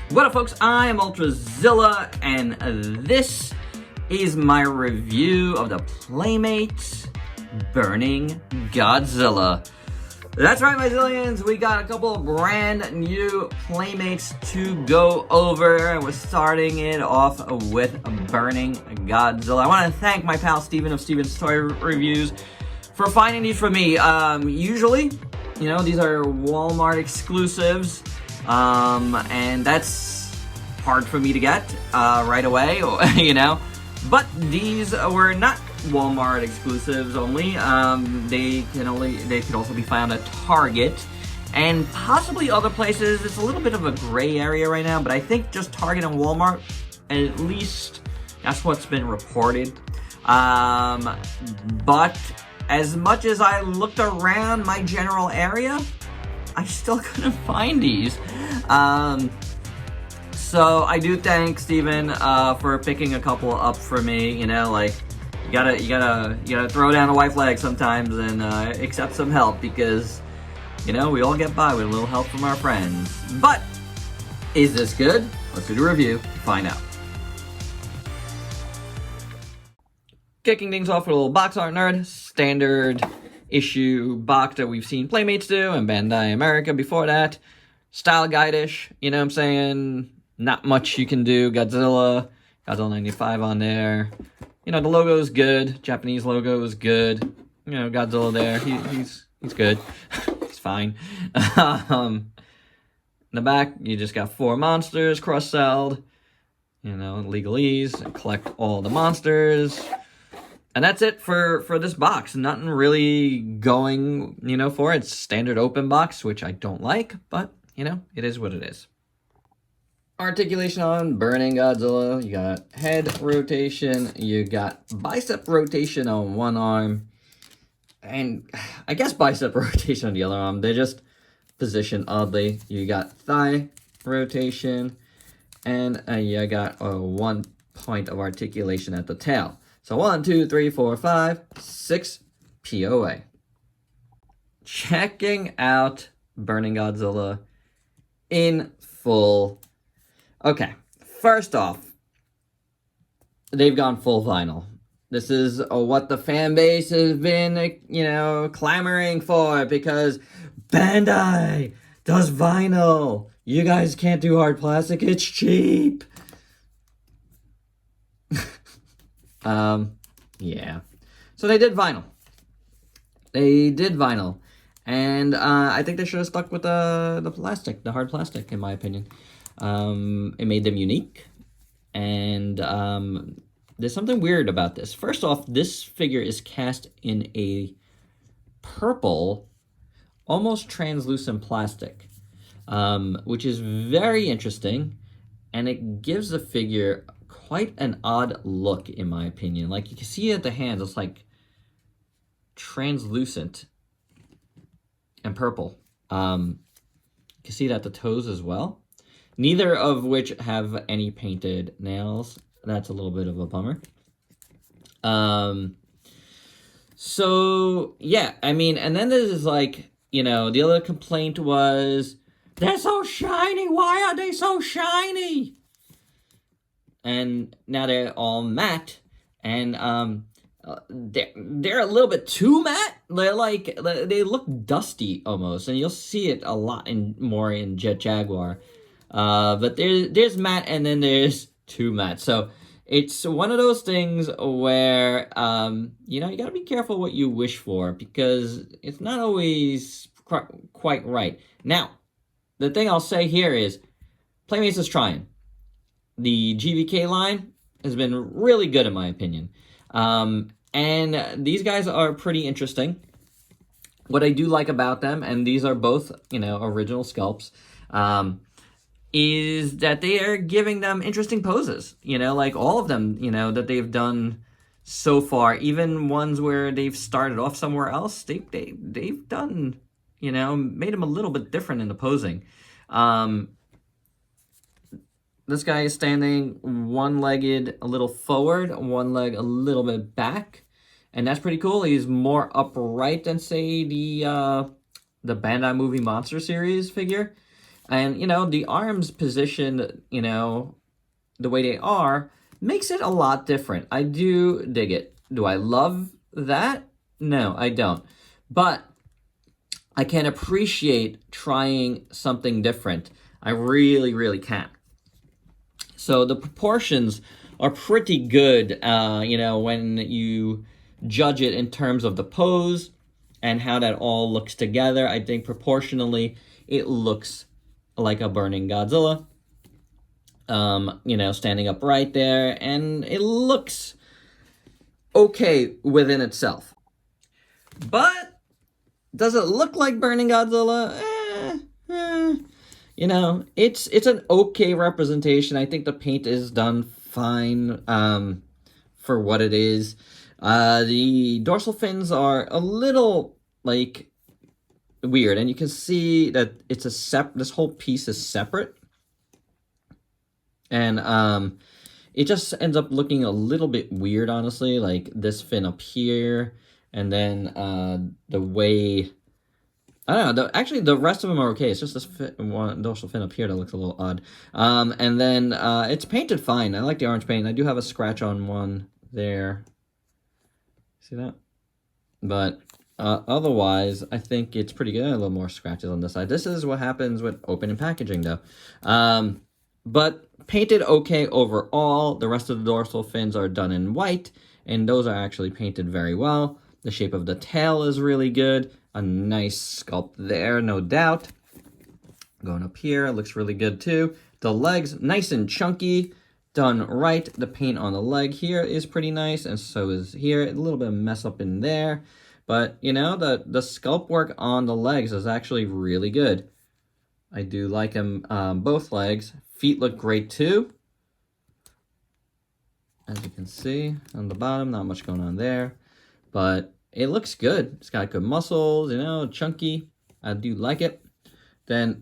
What up, folks? I am Ultrazilla, and this is my review of the Playmates Burning Godzilla. That's right, my zillions. We got a couple of brand new Playmates to go over, and we're starting it off with Burning Godzilla. I want to thank my pal Steven of Steven's Toy Reviews for finding these for me. Usually, you know, these are Walmart exclusives. And that's hard for me to get right away, you know. But these were not Walmart exclusives only. They could also be found at Target and possibly other places. It's a little bit of a gray area right now, but I think just Target and Walmart, at least that's what's been reported. But as much as I looked around my general area, I still couldn't find these. So I do thank Steven for picking a couple up for me. You know, like you gotta throw down a white flag sometimes and accept some help, because you know we all get by with a little help from our friends. But is this good? Let's do the review and find out. Kicking things off with a little box art nerd, standard issue box that we've seen Playmates do and Bandai America before that. Style guide-ish, you know what I'm saying? Not much you can do. Godzilla 95 on there. You know, the logo is good. Japanese logo is good. You know, Godzilla there. He's good. He's fine. In the back, you just got 4 monsters cross-celled. You know, legalese. Collect all the monsters. And that's it for this box. Nothing really going, you know, for it. It's standard open box, which I don't like, but, you know, it is what it is. Articulation on Burning Godzilla. You got head rotation. You got bicep rotation on one arm. And I guess bicep rotation on the other arm. They're just positioned oddly. You got thigh rotation. And you got 1 point of articulation at the tail. So 1, 2, 3, 4, 5, 6 POA. Checking out Burning Godzilla in full. Okay, first off, they've gone full vinyl. This is what the fan base has been, you know, clamoring for, because Bandai does vinyl. You guys can't do hard plastic, it's cheap. Yeah. So they did vinyl. And I think they should have stuck with the plastic, the hard plastic, in my opinion. It made them unique. And there's something weird about this. First off, this figure is cast in a purple, almost translucent plastic, which is very interesting. And it gives the figure quite an odd look, in my opinion. Like, you can see at the hands, it's like translucent and purple. You can see it at the toes as well. Neither of which have any painted nails. That's a little bit of a bummer. So, yeah, I mean, and then there's like, you know, the other complaint was, they're so shiny, why are they so shiny? And now they're all matte, and they're a little bit too matte. They're like, they look dusty almost, and you'll see it a lot more in Jet Jaguar. But there's matte, and then there's too matte. So it's one of those things where you know, you gotta be careful what you wish for, because it's not always quite right. Now, the thing I'll say here is, Playmates is trying. The GVK line has been really good, in my opinion. And these guys are pretty interesting. What I do like about them, and these are both, you know, original sculpts, is that they are giving them interesting poses. You know, like all of them, you know, that they've done so far, even ones where they've started off somewhere else, they've done, you know, made them a little bit different in the posing. This guy is standing one-legged a little forward, one leg a little bit back. And that's pretty cool. He's more upright than, say, the Bandai Movie Monster Series figure. And, the arms positioned, the way they are makes it a lot different. I do dig it. Do I love that? No, I don't. But I can appreciate trying something different. I really, really can. So the proportions are pretty good, when you judge it in terms of the pose and how that all looks together. I think proportionally it looks like a burning Godzilla, standing up right there, and it looks okay within itself. But does it look like burning Godzilla? It's an okay representation. I think the paint is done fine for what it is. The dorsal fins are a little, weird, and you can see that it's this whole piece is separate. And it just ends up looking a little bit weird, honestly, like this fin up here, and then the way... I don't know. Actually, the rest of them are okay. It's just this one dorsal fin up here that looks a little odd. And then it's painted fine. I like the orange paint. I do have a scratch on one there. See that? But otherwise, I think it's pretty good. A little more scratches on this side. This is what happens with opening packaging, though. But painted okay overall. The rest of the dorsal fins are done in white, and those are actually painted very well. The shape of the tail is really good. A nice sculpt there, no doubt. Going up here, it looks really good too. The legs, nice and chunky, done right. The paint on the leg here is pretty nice, and so is here. A little bit of mess up in there. But, the sculpt work on the legs is actually really good. I do like them, both legs. Feet look great too. As you can see on the bottom, not much going on there. But it looks good. It's got good muscles, chunky. I do like it. Then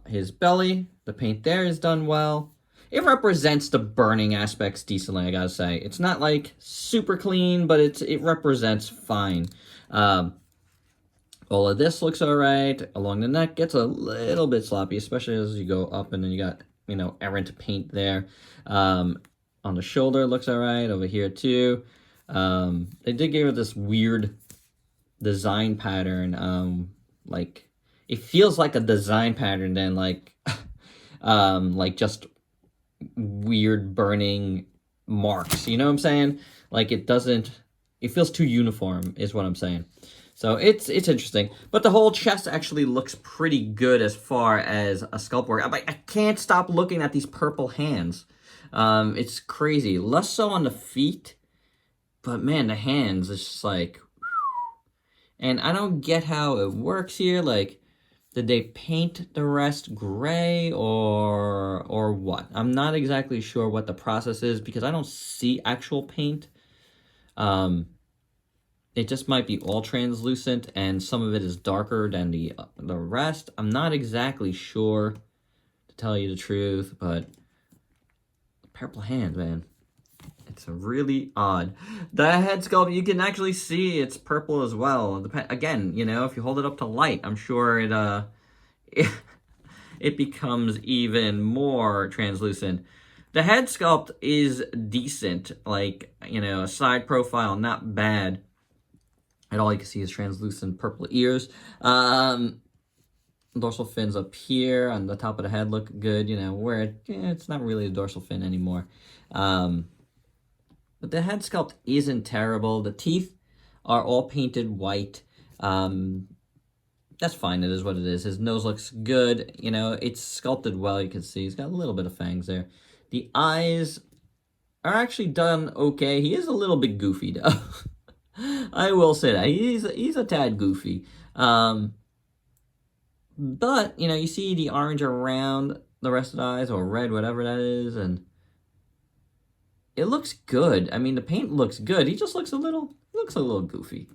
his belly, the paint there is done well. It represents the burning aspects decently, I gotta say. It's not like super clean, but it represents fine. All of this looks all right. Along the neck gets a little bit sloppy, especially as you go up, and then you got, errant paint there. On the shoulder looks all right. Over here too. They did give it this weird design pattern. It feels like a design pattern than like just weird burning marks. You know what I'm saying? It feels too uniform is what I'm saying. So it's interesting. But the whole chest actually looks pretty good as far as a sculpt work. I can't stop looking at these purple hands. It's crazy. Less so on the feet. But man, the hands, it's just like... And I don't get how it works here. Did they paint the rest gray or what? I'm not exactly sure what the process is because I don't see actual paint. It just might be all translucent and some of it is darker than the rest. I'm not exactly sure, to tell you the truth, but purple hand, man. It's really odd. The head sculpt, you can actually see it's purple as well. Again, if you hold it up to light, I'm sure it becomes even more translucent. The head sculpt is decent. A side profile, not bad. And all you can see is translucent purple ears. Dorsal fins up here on the top of the head look good, where it's not really a dorsal fin anymore. But the head sculpt isn't terrible. The teeth are all painted white. That's fine. It is what it is. His nose looks good. It's sculpted well. You can see he's got a little bit of fangs there. The eyes are actually done okay. He is a little bit goofy, though. I will say that. He's a tad goofy. But, you see the orange around the rest of the eyes, or red, whatever that is, and it looks good. I mean, the paint looks good. He just looks a little goofy.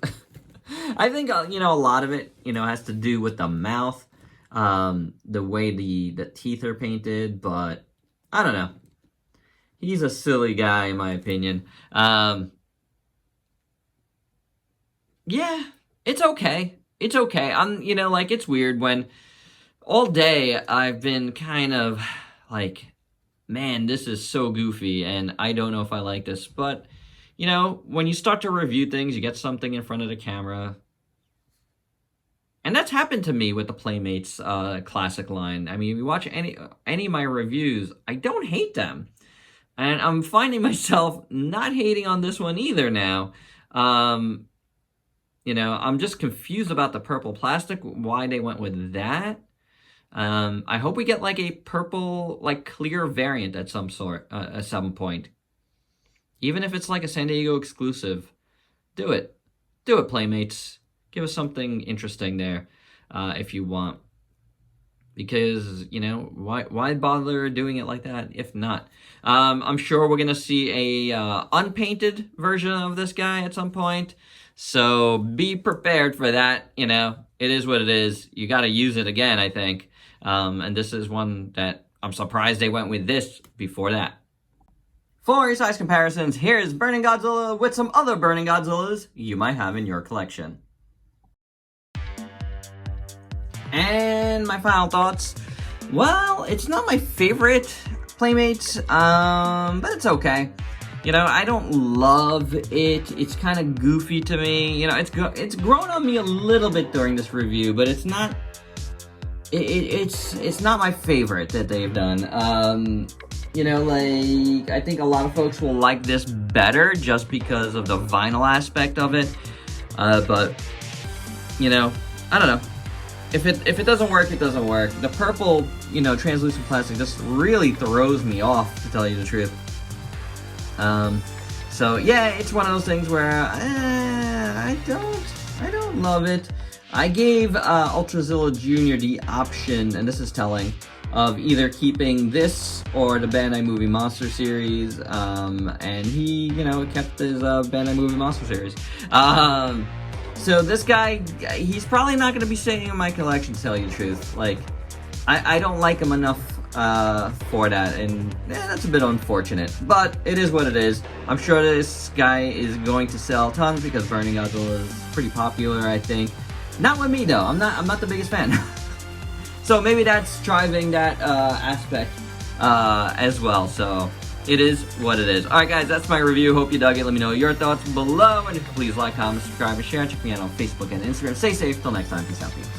I think, a lot of it, has to do with the mouth, the way the teeth are painted, but I don't know. He's a silly guy, in my opinion. Yeah, it's okay. It's okay. It's weird when all day I've been kind of like, man, this is so goofy, and I don't know if I like this. But, you know, when you start to review things, you get something in front of the camera. And that's happened to me with the Playmates classic line. I mean, if you watch any of my reviews, I don't hate them. And I'm finding myself not hating on this one either now. You know, I'm just confused about the purple plastic, why they went with that. I hope we get like a purple, like clear variant at some point. Even if it's like a San Diego exclusive, do it. Do it, Playmates. Give us something interesting there, if you want. Because, you know, why bother doing it like that if not? I'm sure we're going to see a unpainted version of this guy at some point. So be prepared for that, you know. It is what it is. You got to use it again, I think. And this is one that I'm surprised they went with this before that. For your size comparisons, here's Burning Godzilla with some other Burning Godzillas you might have in your collection. And my final thoughts. Well, it's not my favorite Playmates, but it's okay. You know, I don't love it. It's kind of goofy to me. You know, it's grown on me a little bit during this review, but it's not. It's not my favorite that they've done. You know, like, I think a lot of folks will like this better just because of the vinyl aspect of it. But, you know, I don't know. If it doesn't work, it doesn't work. The purple, you know, translucent plastic just really throws me off, to tell you the truth. So yeah, it's one of those things where I don't love it. I gave Ultrazilla Jr. the option, and this is telling, of either keeping this or the Bandai Movie Monster series, and he, you know, kept his Bandai Movie Monster series. So this guy, he's probably not going to be staying in my collection, to tell you the truth. Like, I don't like him enough for that, and that's a bit unfortunate. But it is what it is. I'm sure this guy is going to sell tons because Burning Godzilla is pretty popular, I think. Not with me though. I'm not the biggest fan. So maybe that's driving that aspect as well. So it is what it is. Alright guys, that's my review. Hope you dug it. Let me know your thoughts below. And if you please like, comment, subscribe, and share. Check me out on Facebook and Instagram. Stay safe. Till next time. Peace out, peace.